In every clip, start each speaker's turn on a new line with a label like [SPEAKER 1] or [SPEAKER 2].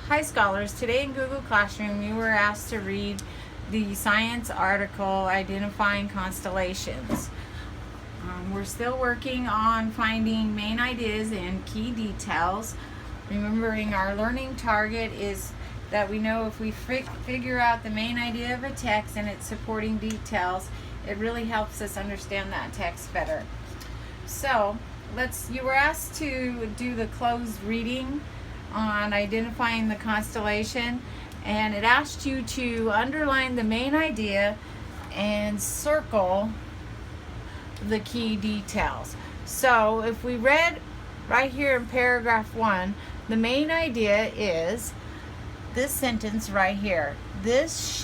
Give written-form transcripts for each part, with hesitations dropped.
[SPEAKER 1] Hi scholars, today in Google Classroom you were asked to read the science article Identifying Constellations. We're still working on finding main ideas and key details. Remembering our learning target is that we know if we figure out the main idea of a text and its supporting details, it really helps us understand that text better. So you were asked to do the closed reading on identifying the constellation, and it asked you to underline the main idea and circle the key details. So if we read right here in paragraph 1, the main idea is this sentence right here. These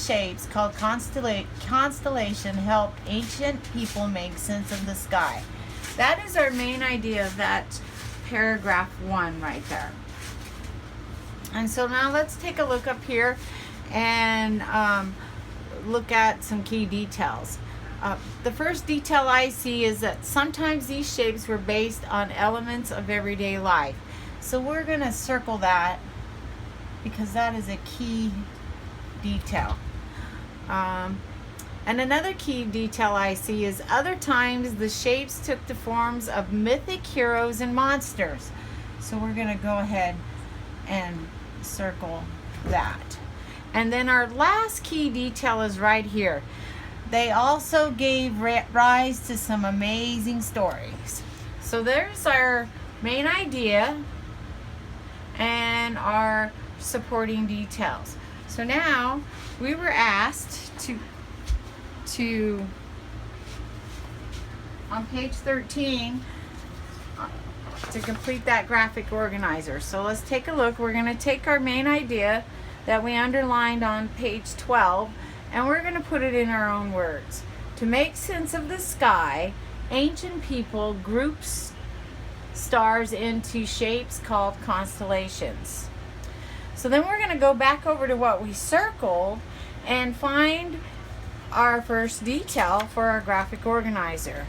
[SPEAKER 1] shapes called constellation help ancient people make sense of the sky. That is our main idea of that paragraph 1 right there. And so now let's take a look up here and look at some key details. The first detail I see is that sometimes these shapes were based on elements of everyday life. So we're going to circle that because that is a key detail. And another key detail I see is other times the shapes took the forms of mythic heroes and monsters. So we're going to go ahead and circle that. And then our last key detail is right here. They also gave rise to some amazing stories. So there's our main idea and our supporting details. So now we were asked to on page 13 to complete that graphic organizer. So let's take a look. We're going to take our main idea that we underlined on page 12 and we're going to put it in our own words. To make sense of the sky, ancient people grouped stars into shapes called constellations. So then we're going to go back over to what we circled and find our first detail for our graphic organizer.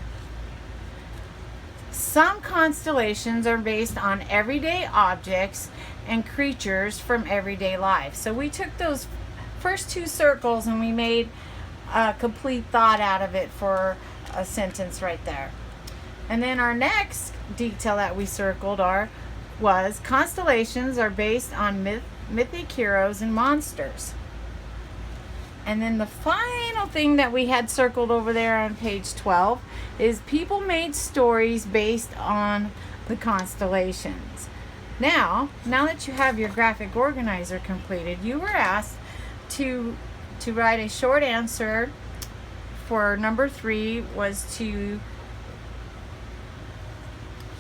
[SPEAKER 1] Some constellations are based on everyday objects and creatures from everyday life. So we took those first two circles and we made a complete thought out of it for a sentence right there. And then our next detail that we circled was constellations are based on mythic heroes and monsters. And then the final thing that we had circled over there on page 12 is people made stories based on the constellations. Now that you have your graphic organizer completed, you were asked to write a short answer for number 3 was to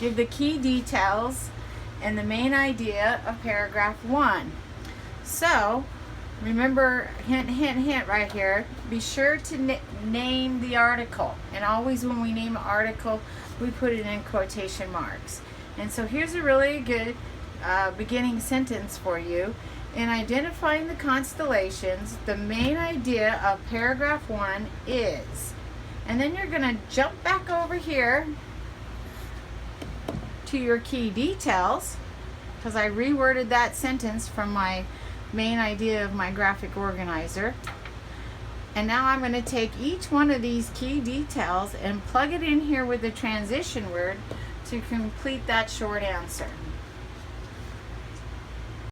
[SPEAKER 1] give the key details and the main idea of paragraph 1. So remember, hint right here, be sure to name the article. And always when we name an article, we put it in quotation marks. And so here's a really good beginning sentence for you. In identifying the constellations, the main idea of paragraph 1 is, and then you're going to jump back over here to your key details, because I reworded that sentence from my main idea of my graphic organizer. And now I'm going to take each one of these key details and plug it in here with the transition word to complete that short answer.